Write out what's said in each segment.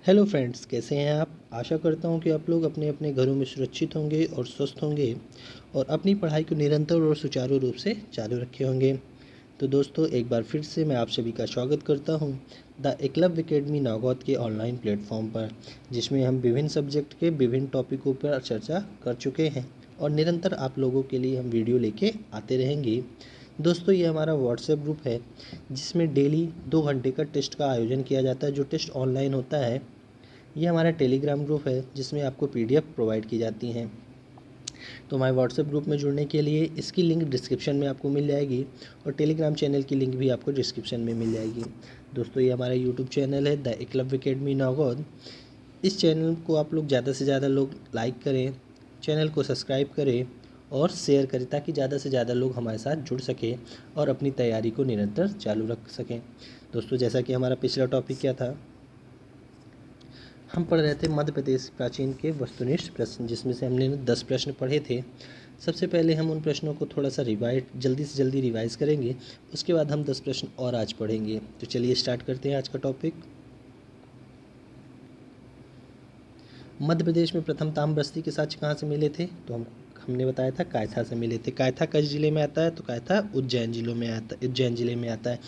Hello friends, कैसे हैं आप। आशा करता हूं कि आप लोग अपने अपने घरों में सुरक्षित होंगे और स्वस्थ होंगे और अपनी पढ़ाई को निरंतर और सुचारू रूप से चालू रखे होंगे। तो दोस्तों, एक बार फिर से मैं आप सभी का स्वागत करता हूं द एकलव्य एकेडमी नागौद के ऑनलाइन प्लेटफॉर्म पर, जिसमें हम विभिन्न सब्जेक्ट के विभिन्न टॉपिकों पर चर्चा कर चुके हैं और निरंतर आप लोगों के लिए हम वीडियो लेके आते रहेंगे। दोस्तों, ये हमारा व्हाट्सएप ग्रुप है जिसमें डेली 2 घंटे का टेस्ट का आयोजन किया जाता है। जो टेस्ट ऑनलाइन होता है, ये हमारा टेलीग्राम ग्रुप है जिसमें आपको पीडीएफ प्रोवाइड की जाती हैं। तो हमारे व्हाट्सएप ग्रुप में जुड़ने के लिए इसकी लिंक डिस्क्रिप्शन में आपको मिल जाएगी और टेलीग्राम चैनल की लिंक भी आपको डिस्क्रिप्शन में मिल जाएगी। दोस्तों, ये हमारा यूट्यूब चैनल है द एकलव्य एकेडमी नागौद। इस चैनल को आप लोग ज़्यादा से ज़्यादा लोग लाइक करें, चैनल को सब्सक्राइब करें और शेयर करें ताकि ज़्यादा से ज़्यादा लोग हमारे साथ जुड़ सकें और अपनी तैयारी को निरंतर चालू रख सकें। दोस्तों, जैसा कि हमारा पिछला टॉपिक क्या था, हम पढ़ रहे थे मध्य प्रदेश प्राचीन के वस्तुनिष्ठ प्रश्न, जिसमें से हमने 10 प्रश्न पढ़े थे। सबसे पहले हम उन प्रश्नों को थोड़ा सा जल्दी से जल्दी रिवाइज करेंगे। उसके बाद हम 10 प्रश्न और आज पढ़ेंगे। तो चलिए स्टार्ट करते हैं आज का टॉपिक। मध्य प्रदेश में प्रथम ताम्रबस्ती के साक्ष्य कहाँ से मिले थे? तो हमने बताया था कायथा से मिले थे। कायथा किस जिले में आता है? तो कायथा उज्जैन जिले में आता है।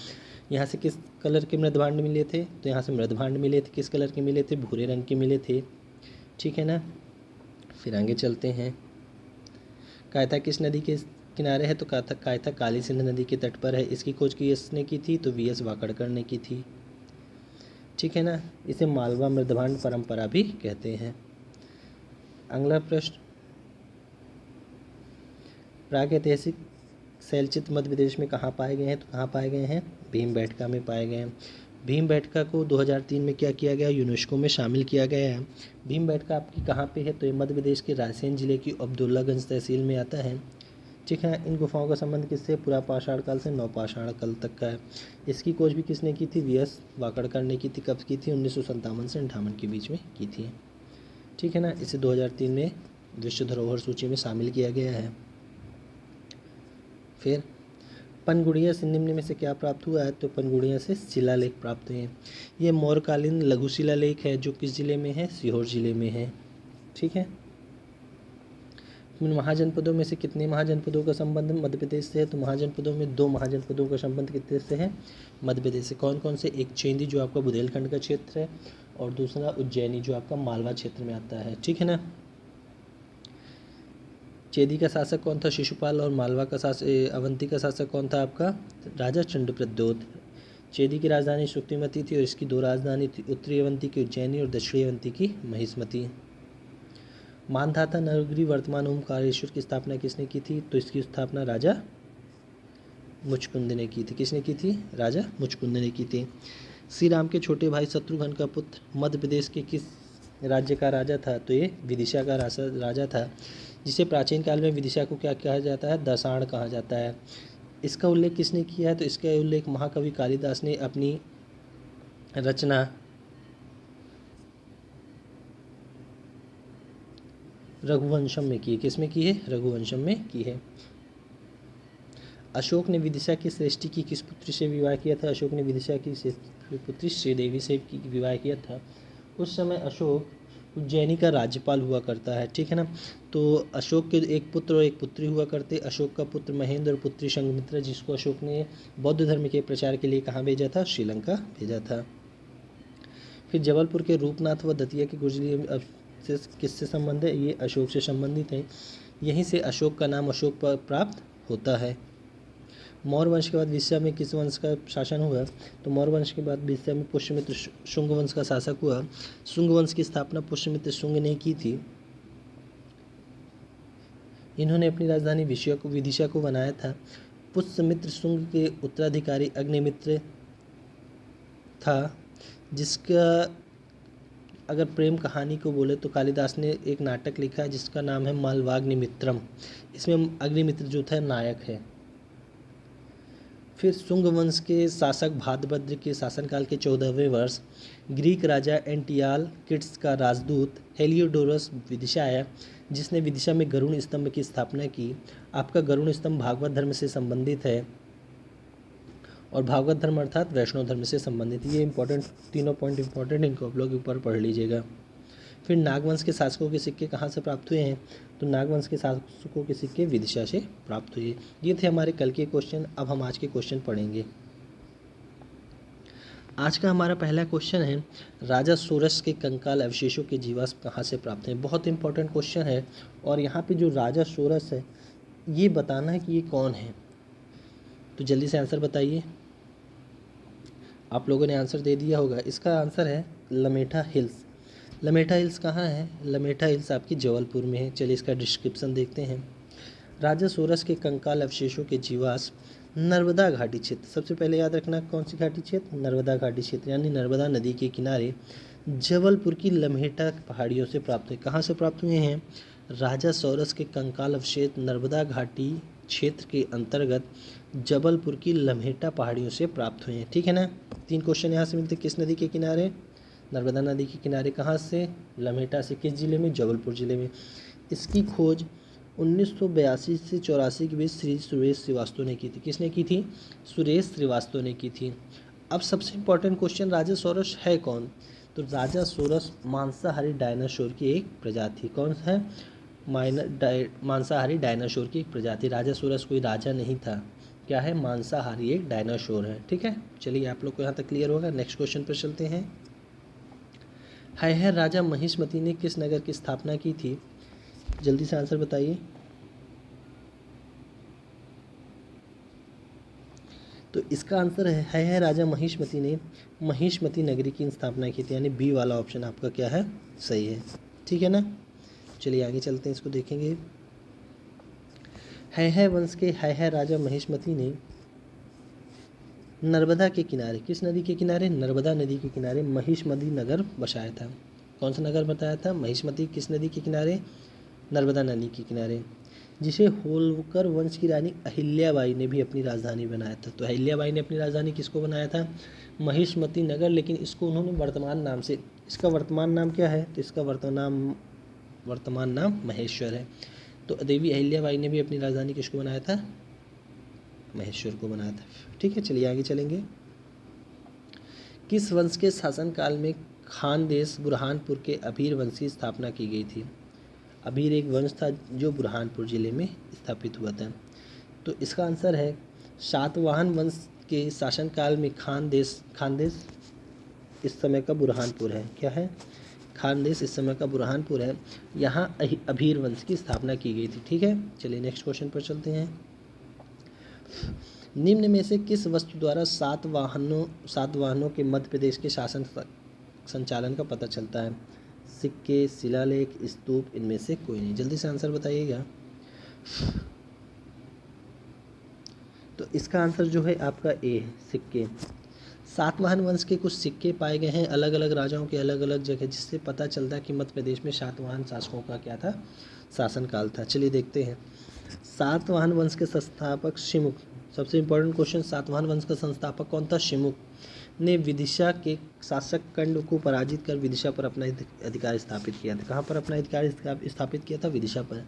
यहाँ से किस कलर के मृदभांड मिले थे? तो यहाँ से मृदभांड मिले थे। किस कलर के मिले थे? भूरे रंग के मिले थे। ठीक है ना। फिर आगे चलते हैं। कायथा किस नदी के किनारे है? तो कायथा काली सिंध नदी के तट पर है। इसकी खोज किसने की थी? तो वीएस वाकड़कर ने की थी। ठीक है ना। इसे मालवा मृदभांड परंपरा भी कहते हैं। अगला प्रश्न, प्रागैतिहासिक शैलचित्र मध्य प्रदेश में कहाँ पाए गए हैं? तो कहाँ पाए गए हैं? भीमबेटका में पाए गए हैं। भीमबेटका को 2003 में क्या किया गया? यूनेस्को में शामिल किया गया है। भीमबेटका आपकी कहाँ पे है? तो ये मध्य प्रदेश के रायसेन जिले की अब्दुल्लागंज तहसील में आता है। ठीक है। इन गुफाओं का संबंध किससे? पुरापाषाण काल से नवपाषाण काल तक का है। इसकी खोज भी किसने की थी? वीएस वाकड़कर ने की थी। कब की थी? 1957 से 58 के बीच में की थी। ठीक है ना। इसे 2003 में विश्व धरोहर सूची में शामिल किया गया है। फिर पनगुड़िया से निम्न में से क्या प्राप्त हुआ है? तो पनगुड़िया से शिलालेख प्राप्त हुए हैं। ये मौर्यकालीन लघु शिलालेख है जो किस जिले में है? सीहोर जिले में है। ठीक है। महाजनपदों में से कितने महाजनपदों का संबंध मध्य प्रदेश से है? तो महाजनपदों में 2 महाजनपदों का संबंध कितने से है? मध्य प्रदेश से। कौन कौन से? एक चेंदी जो आपका बुंदेलखंड का क्षेत्र है और दूसरा उज्जैनी जो आपका मालवा क्षेत्र में आता है। ठीक है ना। चेदी का शासक कौन था? शिशुपाल। और मालवा का शासक अवंती का शासक कौन था आपका? राजा चंद्रप्रद्योत। चेदी की राजधानी शुक्तिमती थी और इसकी 2 राजधानी थी, उत्तरी अवंती की उज्जैनी और दक्षिणी अवंती की महिष्मती। मानधाता नगरी वर्तमान ओमकारेश्वर की स्थापना किसने की थी? तो इसकी स्थापना राजा मुचकुंद ने की थी। किसने की थी? राजा मुचकुंद ने की थी। श्री राम के छोटे भाई शत्रुघ्न का पुत्र मध्य प्रदेश के किस राज्य का राजा था? तो ये विदिशा का राजा था, जिसे प्राचीन काल में विदिशा को क्या कहा जाता है? दसाण कहा जाता है। इसका उल्लेख किसने किया है? तो इसका उल्लेख महाकवि कालिदास ने अपनी रचना रघुवंशम में की है। किस में की है? रघुवंशम में की है। अशोक ने विदिशा की श्रेष्ठी की किस पुत्री से विवाह किया था? अशोक ने विदिशा की पुत्री श्रीदेवी से विवाह किया था। उस समय अशोक उज्जैनी का राज्यपाल हुआ करता है। ठीक है ना। तो अशोक के एक पुत्र और एक पुत्री हुआ करते। अशोक का पुत्र महेंद्र और पुत्री संघमित्रा, जिसको अशोक ने बौद्ध धर्म के प्रचार के लिए कहाँ भेजा था? श्रीलंका भेजा था। फिर जबलपुर के रूपनाथ व दतिया के गुजरी अवशेष किससे संबंध है? ये अशोक से संबंधित है। यहीं से अशोक का नाम अशोक पर प्राप्त होता है। मौर्य वंश के बाद विदिशा में किस वंश का शासन हुआ? तो मौर्य वंश के बाद विदिशा में पुष्यमित्र शुंग वंश का शासक हुआ। शुंग वंश की स्थापना पुष्यमित्र शुंग ने की थी। इन्होंने अपनी राजधानी विदिशा को बनाया था। पुष्यमित्र शुंग के उत्तराधिकारी अग्निमित्र था, जिसका अगर प्रेम कहानी को बोले तो कालिदास ने एक नाटक लिखा है जिसका नाम है मालवाग्निमित्रम। इसमें अग्निमित्र जो था नायक है। फिर शुंग वंश के शासक भाद्रभद्र के शासनकाल के 14वें वर्ष ग्रीक राजा एंटियाल किट्स का राजदूत हेलियोडोरस विदिशा आया, जिसने विदिशा में गरुड़ स्तंभ की स्थापना की। आपका गरुड़ स्तंभ भागवत धर्म से संबंधित है और भागवत धर्म अर्थात वैष्णव धर्म से संबंधित। ये इंपॉर्टेंट, तीनों पॉइंट इंपॉर्टेंट, इनको आप लोग ऊपर पढ़ लीजिएगा। फिर नागवंश के शासकों के सिक्के कहाँ से प्राप्त हुए हैं? तो नागवंश के शासकों के सिक्के विदिशा से प्राप्त हुए। ये थे हमारे कल के क्वेश्चन। अब हम आज के क्वेश्चन पढ़ेंगे। आज का हमारा पहला क्वेश्चन है, राजा सोरस के कंकाल अवशेषों के जीवाश्म कहाँ से प्राप्त हैं? बहुत इंपॉर्टेंट क्वेश्चन है। और यहाँ पे जो राजा सोरस है, ये बताना है कि ये कौन है। तो जल्दी से आंसर बताइए। आप लोगों ने आंसर दे दिया होगा। इसका आंसर है लमेटा हिल्स। लमेटा हिल्स कहाँ है? लमेटा हिल्स आपकी जबलपुर में है। चलिए इसका डिस्क्रिप्शन देखते हैं। राजा सोरस के कंकाल अवशेषों के जीवाश्म नर्मदा घाटी क्षेत्र, सबसे पहले याद रखना कौन सी घाटी क्षेत्र? नर्मदा घाटी क्षेत्र, यानी नर्मदा नदी के किनारे जबलपुर की लम्हेटा पहाड़ियों से प्राप्त हुए। कहाँ से प्राप्त हुए हैं? राजा सोरस के कंकाल अवशेष नर्मदा घाटी क्षेत्र के अंतर्गत जबलपुर की लम्हेटा पहाड़ियों से प्राप्त हुए हैं। ठीक है ना। 3 क्वेश्चन यहाँ से मिलते हैं। किस नदी के किनारे? नर्मदा नदी के किनारे। कहाँ से? लम्हेटा से। किस जिले में? जबलपुर जिले में। इसकी खोज 1982 से 84 के बीच श्री सुरेश श्रीवास्तव ने की थी। किसने की थी? सुरेश श्रीवास्तव ने की थी। अब सबसे इम्पोर्टेंट क्वेश्चन, राजा सोरस है कौन? तो राजा सोरस मांसाहारी डायनासोर की एक प्रजाति। कौन है? मांसाहारी डायनासोर की एक प्रजाति। राजा सोरस कोई राजा नहीं था, क्या है? मांसाहारी एक डायनासोर है। ठीक है, चलिए आप लोग को यहाँ तक क्लियर होगा। नेक्स्ट क्वेश्चन पर चलते हैं। है राजा महिष्मति ने किस नगर की स्थापना की थी? जल्दी से आंसर बताइए। तो इसका आंसर है राजा महिष्मति ने महिष्मति नगरी की स्थापना की थी, यानी बी वाला ऑप्शन आपका क्या है? सही है। ठीक है ना। चलिए आगे चलते हैं, इसको देखेंगे। है वंश के है राजा महिष्मति ने नर्मदा के किनारे, किस नदी के किनारे? नर्मदा नदी के किनारे महिष्मति नगर बसाया था। कौन सा नगर बताया था? महिष्मति। किस नदी के किनारे? नर्मदा नदी के किनारे, जिसे होलकर वंश की रानी अहिल्याबाई ने भी अपनी राजधानी बनाया था। तो अहिल्याबाई ने अपनी राजधानी किसको बनाया था? महिष्मति नगर। लेकिन इसको उन्होंने वर्तमान नाम से, इसका वर्तमान नाम क्या है? तो इसका वर्तमान नाम महेश्वर है। तो देवी अहिल्याबाई ने भी अपनी राजधानी किसको बनाया था? महेश्वर को बनाया था। ठीक है, चलिए आगे चलेंगे। किस वंश के शासनकाल में खानदेश बुरहानपुर के अभीर वंश की स्थापना की गई थी? अभीर एक वंश था जो बुरहानपुर जिले में स्थापित हुआ था। तो इसका आंसर है सातवाहन वंश के शासनकाल में खानदेश इस समय का बुरहानपुर है। क्या है? खानदेश इस समय का बुरहानपुर है। यहाँ अभीर वंश की स्थापना की गई थी। ठीक है, चलिए नेक्स्ट क्वेश्चन पर चलते हैं। निम्न में से किस वस्तु द्वारा सातवाहनों के मध्य प्रदेश के शासन संचालन का पता चलता है? सिक्के, शिलालेख, स्तूप, इनमें से कोई नहीं। जल्दी से आंसर बताइएगा। तो इसका आंसर जो है आपका ए है, सिक्के। सातवाहन वंश के कुछ सिक्के पाए गए हैं अलग अलग राजाओं के अलग अलग जगह, जिससे पता चलता है कि मध्य प्रदेश में सातवाहन शासकों का क्या था? शासनकाल था। चलिए देखते हैं। सातवाहन वंश के संस्थापक शिमुख, सबसे इम्पोर्टेंट क्वेश्चन, सातवाहन वंश का संस्थापक कौन था? शिमुख ने विदिशा के शासक कंड को पराजित कर विदिशा पर अपना अधिकार स्थापित किया था। कहाँ पर अपना अधिकार स्थापित किया था? विदिशा पर।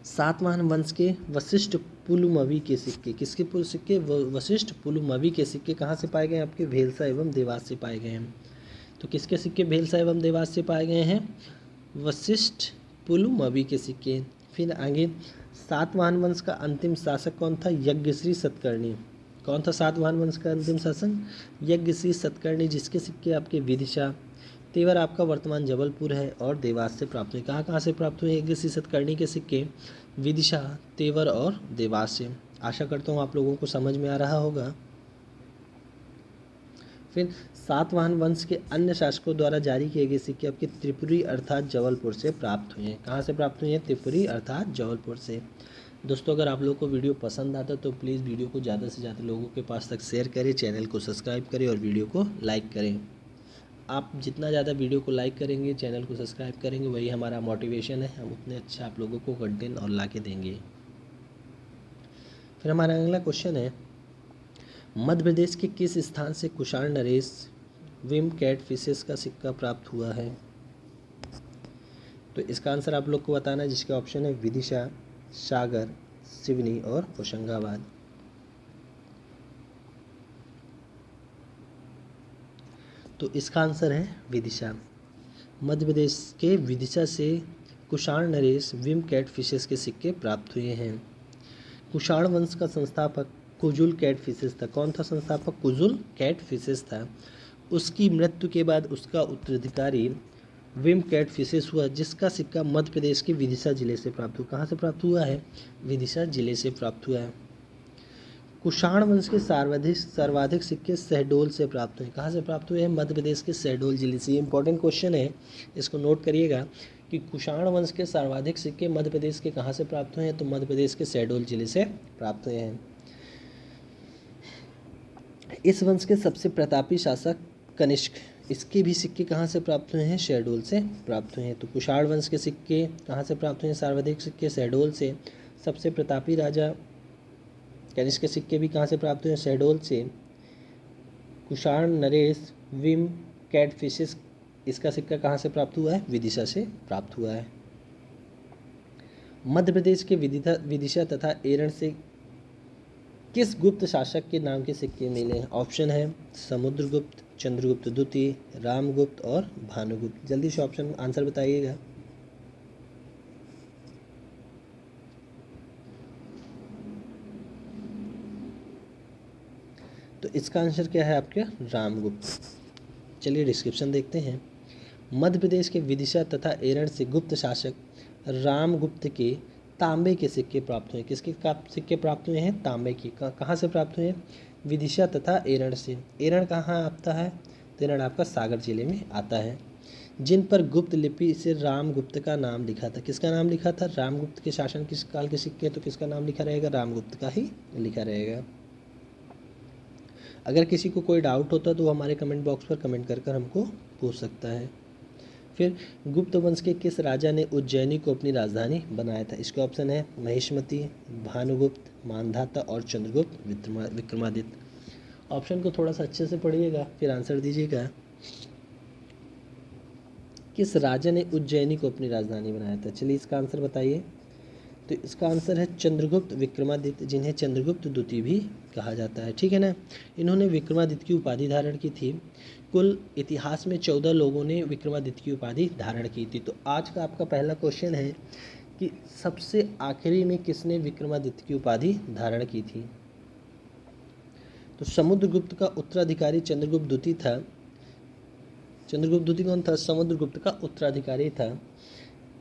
सातवाहन वंश के वशिष्ठ पुलुमवी के सिक्के, किसके सिक्के? वशिष्ठ पुलुमवी के सिक्के कहाँ से पाए गए? आपके भेलसा एवं देवास से पाए गए हैं। तो किसके सिक्के भेलसा एवं देवास से पाए गए हैं? वशिष्ठ पुलुमवी के सिक्के। फिर आगे, सातवाहन वंश का अंतिम शासक कौन था? यज्ञश्री सतकर्णी। कौन था सातवाहन वंश का अंतिम शासक? यज्ञश्री सतकर्णी, जिसके सिक्के आपके विदिशा, तेवर आपका वर्तमान जबलपुर है, और देवास से प्राप्त हुए। कहाँ से प्राप्त हुए यज्ञश्री सतकर्णी के सिक्के? विदिशा, तेवर और देवास से। आशा करता हूँ आप लोगों को समझ में आ रहा होगा। फिर सातवाहन वंश के अन्य शासकों द्वारा जारी किए गए सिक्के आपके त्रिपुरी अर्थात जबलपुर से प्राप्त हुए हैं। कहाँ से प्राप्त हुए हैं? त्रिपुरी अर्थात जबलपुर से। दोस्तों, अगर आप लोगों को वीडियो पसंद आता तो प्लीज़ वीडियो को ज़्यादा से ज़्यादा लोगों के पास तक शेयर करें, चैनल को सब्सक्राइब करें और वीडियो को लाइक करें। आप जितना ज़्यादा वीडियो को लाइक करेंगे, चैनल को सब्सक्राइब करेंगे, वही हमारा मोटिवेशन है, हम उतने अच्छा आप लोगों को कंटेंट और ला के देंगे। फिर हमारा अगला क्वेश्चन है, मध्य प्रदेश के किस स्थान से कुषाण नरेश विम कैट फिशेस का सिक्का प्राप्त हुआ है? तो इसका आंसर आप लोग को बताना है, जिसके ऑप्शन है विदिशा, सागर, सिवनी और होशंगाबाद। तो इसका आंसर है विदिशा। मध्य प्रदेश के विदिशा से कुषाण नरेश विम कैट फिशेस के सिक्के प्राप्त हुए हैं। कुषाण वंश का संस्थापक कुजुल कैट फिशेस था। कौन था संस्थापक? कुजुल कैट फिशेस था। उसकी मृत्यु के बाद उसका उत्तराधिकारी विम कैट फिशेस हुआ, जिसका सिक्का मध्य प्रदेश के विदिशा जिले से प्राप्त हुआ। कहाँ से प्राप्त हुआ है? विदिशा जिले से प्राप्त हुआ है। कुषाण वंश के सर्वाधिक सिक्के शहडोल से प्राप्त हुए। कहाँ से प्राप्त हुए हैं? मध्य प्रदेश के शहडोल जिले से। ये इंपॉर्टेंट क्वेश्चन है, इसको नोट करिएगा कि कुषाण वंश के सर्वाधिक सिक्के मध्य प्रदेश के कहाँ से प्राप्त हुए हैं? तो मध्य प्रदेश के शहडोल जिले से प्राप्त हुए हैं। इस वंश के सबसे प्रतापी शासक कनिष्क, इसके भी सिक्के कहाँ से प्राप्त हुए हैं? शहडोल से प्राप्त हुए हैं। तो कुषाण वंश के सिक्के कहाँ से प्राप्त हुए हैं? सर्वाधिक सिक्के शहडोल से। सबसे प्रतापी राजा कनिष्क के सिक्के भी कहाँ से प्राप्त हुए हैं? शहडोल से। कुषाण नरेश विम कैट फिशेस, इसका सिक्का कहाँ से प्राप्त हुआ है? विदिशा से प्राप्त हुआ है। मध्य प्रदेश के विदिशा तथा एरण से किस गुप्त शासक के नाम के सिक्के मिले हैं? ऑप्शन है समुद्रगुप्त, चंद्रगुप्त द्वितीय, रामगुप्त और भानुगुप्त। जल्दी से ऑप्शन आंसर बताइएगा। तो इसका आंसर क्या है आपका? रामगुप्त। चलिए डिस्क्रिप्शन देखते हैं। मध्य प्रदेश के विदिशा तथा एरण से गुप्त शासक रामगुप्त के तांबे के सिक्के प्राप्त हुए। किसके सिक्के प्राप्त हुए हैं? तांबे के। कहाँ से प्राप्त हुए? विदिशा तथा एरण से। एरण कहाँ आता है? तो एरण आपका सागर जिले में आता है। जिन पर गुप्त लिपि से रामगुप्त का नाम लिखा था। किसका नाम लिखा था? रामगुप्त के शासन किस काल के सिक्के, तो किसका नाम लिखा रहेगा? रामगुप्त का ही लिखा रहेगा। अगर किसी को कोई डाउट होता तो वो हमारे कमेंट बॉक्स पर कमेंट कर हमको पूछ सकता है। फिर गुप्त वंश के किस राजा ने उज्जैनी को अपनी राजधानी बनाया था? इसके ऑप्शन है महिष्मती, भानुगुप्त, मांधाता और चंद्रगुप्त विक्रमादित्य। ऑप्शन को थोड़ा सा अच्छे से पढ़िएगा, फिर आंसर दीजिएगा। किस राजा ने उज्जैनी को अपनी राजधानी बनाया था? चलिए इसका आंसर बताइए। तो इसका आंसर है चंद्रगुप्त विक्रमादित्य, जिन्हें चंद्रगुप्त द्वितीय भी कहा जाता है। ठीक है ना। इन्होंने विक्रमादित्य की उपाधि धारण की थी। कुल इतिहास में 14 लोगों ने विक्रमादित्य की उपाधि धारण की थी। तो आज का आपका पहला क्वेश्चन है कि सबसे आखिरी में किसने विक्रमादित्य की उपाधि धारण की थी? तो समुद्रगुप्त का उत्तराधिकारी चंद्रगुप्त द्वितीय था। चंद्रगुप्त द्वितीय कौन था? समुद्रगुप्त का उत्तराधिकारी था।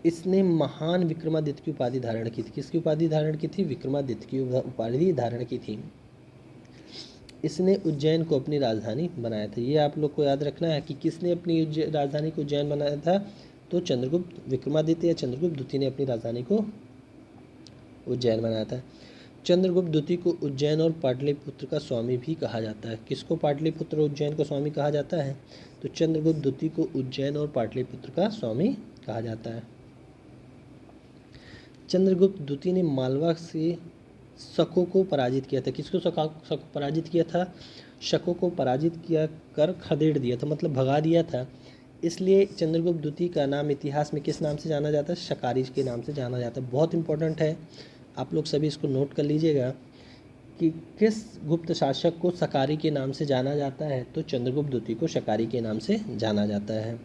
इसने महान विक्रमादित्य की उपाधि धारण की थी। किसकी उपाधि धारण की थी? विक्रमादित्य की उपाधि धारण की थी। इसने उज्जैन को अपनी राजधानी बनाया था। ये आप लोग को याद रखना है कि किसने अपनी राजधानी को उज्जैन बनाया था? तो चंद्रगुप्त विक्रमादित्य या चंद्रगुप्त द्वितीय ने अपनी राजधानी को उज्जैन बनाया था। चंद्रगुप्त द्वितीय को उज्जैन और पाटलिपुत्र का स्वामी भी कहा जाता है। किसको पाटलिपुत्र और उज्जैन का स्वामी कहा जाता है? तो चंद्रगुप्त द्वितीय को उज्जैन और पाटलिपुत्र का स्वामी कहा जाता है। चंद्रगुप्त द्वितीय ने मालवा से शकों को पराजित किया था। किसको पराजित किया था? शकों को पराजित किया कर खदेड़ दिया था, मतलब भगा दिया था। इसलिए चंद्रगुप्त द्वितीय का नाम इतिहास में किस नाम से जाना जाता है? शकारी के नाम से जाना जाता है। बहुत इंपॉर्टेंट है, आप लोग सभी इसको नोट कर लीजिएगा कि किस गुप्त शासक को शकारी के नाम से जाना जाता है? तो चंद्रगुप्त द्वितीय को शकारी के नाम से जाना जाता है।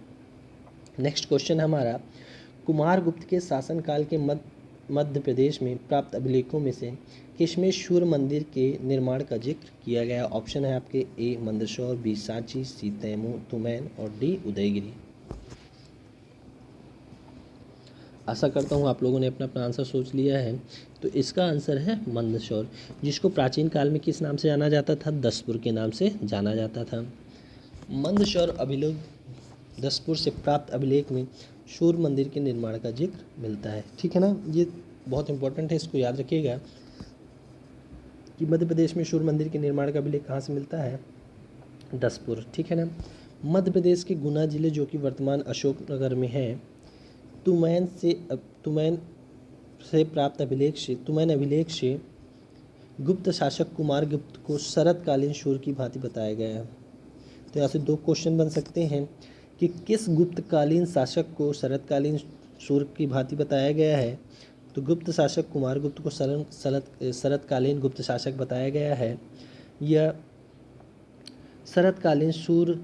नेक्स्ट क्वेश्चन हमारा, कुमारगुप्त के शासनकाल के मध्य प्रदेश में प्राप्त अभिलेखों में से किसमें सूर्य मंदिर के निर्माण का जिक्र किया गया? ऑप्शन है आपके ए मंदसौर, बी सांची, सी तुमैन और डी उदयगिरी। आशा करता हूँ आप लोगों ने अपना अपना आंसर सोच लिया है। तो इसका आंसर है मंदसौर, जिसको प्राचीन काल में किस नाम से जाना जाता था? दसपुर के नाम से जाना जाता था। मंदसौर अभिलेख, दसपुर से प्राप्त अभिलेख में सूर्य मंदिर के निर्माण का जिक्र मिलता है। ठीक है ना। ये बहुत इंपॉर्टेंट है, इसको याद रखिएगा कि मध्य प्रदेश में सूर्य मंदिर के निर्माण का अभिलेख कहाँ से मिलता है? दसपुर। ठीक है ना। मध्य प्रदेश के गुना जिले, जो कि वर्तमान अशोकनगर में है, तुमैन से प्राप्त तुमैन अभिलेख से गुप्त शासक कुमारगुप्त को शरतकालीन सूर्य की भांति बताया गया है। तो यहाँ से दो क्वेश्चन बन सकते हैं कि किस गुप्तकालीन शासक को शरतकालीन सूर्य की भांति बताया गया है? तो गुप्त शासक कुमारगुप्त को शरतकालीन गुप्त शासक बताया गया है, या शरतकालीन सूर्य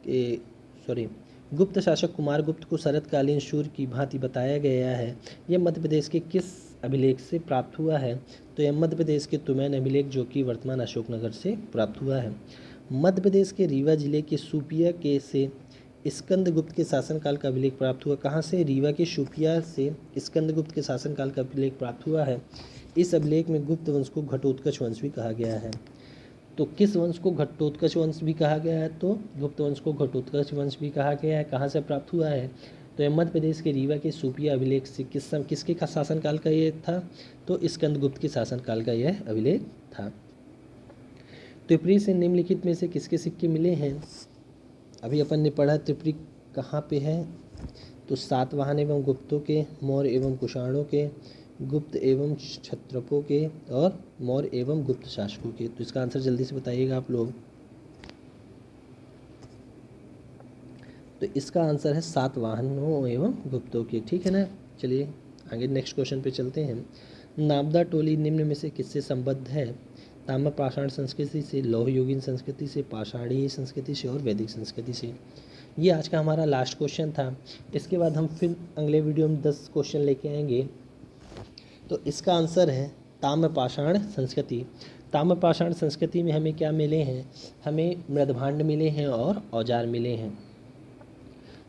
के गुप्त शासक कुमारगुप्त को शरतकालीन शूर की भांति बताया गया है। यह मध्य प्रदेश के किस अभिलेख से प्राप्त हुआ है? तो यह मध्य प्रदेश के तुमैन अभिलेख, जो कि वर्तमान अशोकनगर से प्राप्त हुआ है। मध्य प्रदेश के रीवा जिले के सुपिया के से स्कंदगुप्त के शासनकाल का अभिलेख प्राप्त हुआ। कहाँ से? रीवा के सुपिया से स्कंदगुप्त के शासनकाल का अभिलेख प्राप्त हुआ है। इस अभिलेख में गुप्त वंश को घटोत्कच वंश भी कहा गया है। तो किस वंश को घटोत्कच वंश भी कहा गया है? तो गुप्त वंश को घटोत्कच वंश भी कहा गया है। कहाँ से प्राप्त हुआ है? तो यह मध्य प्रदेश के रीवा के सुपिया अभिलेख से किसके का शासनकाल का ये था? तो स्कंदगुप्त के शासनकाल का यह अभिलेख था। त्रिपुरी से निम्नलिखित में से किसके सिक्के मिले हैं? अभी अपन ने पढ़ा त्रिपुरी कहाँ पे है, तो सातवाहन एवं गुप्तों के, मौर्य एवं कुषाणों के, गुप्त एवं क्षत्रपों के और मौर्य एवं गुप्त शासकों के। तो इसका आंसर जल्दी से बताइएगा आप लोग। तो इसका आंसर है सातवाहनों एवं गुप्तों के। ठीक है ना। चलिए आगे नेक्स्ट क्वेश्चन पे चलते हैं। नाबदा टोली निम्न में से किससे संबद्ध है? ताम्रपाषाण संस्कृति से, लौह युगीन संस्कृति से, पाषाणीय संस्कृति से और वैदिक संस्कृति से। ये आज का हमारा लास्ट क्वेश्चन था। इसके बाद हम फिर अगले वीडियो में 10 क्वेश्चन लेके आएंगे। तो इसका आंसर है ताम्रपाषाण संस्कृति। ताम्रपाषाण संस्कृति में हमें क्या मिले हैं? हमें मृदभांड मिले हैं और औजार मिले हैं।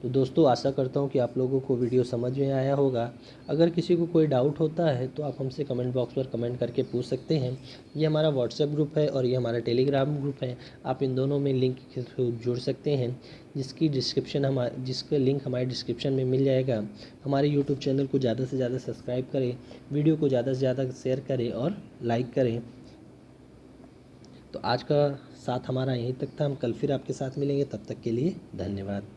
तो दोस्तों आशा करता हूँ कि आप लोगों को वीडियो समझ में आया होगा। अगर किसी को कोई डाउट होता है तो आप हमसे कमेंट बॉक्स पर कमेंट करके पूछ सकते हैं। ये हमारा व्हाट्सएप ग्रुप है और ये हमारा टेलीग्राम ग्रुप है। आप इन दोनों में लिंक के थ्रू जुड़ सकते हैं, जिसका लिंक हमारे डिस्क्रिप्शन में मिल जाएगा। हमारे यूट्यूब चैनल को ज़्यादा से ज़्यादा सब्सक्राइब करें, वीडियो को ज़्यादा से ज़्यादा शेयर करें और लाइक करें। तो आज का साथ हमारा यहीं तक था। हम कल फिर आपके साथ मिलेंगे। तब तक के लिए धन्यवाद।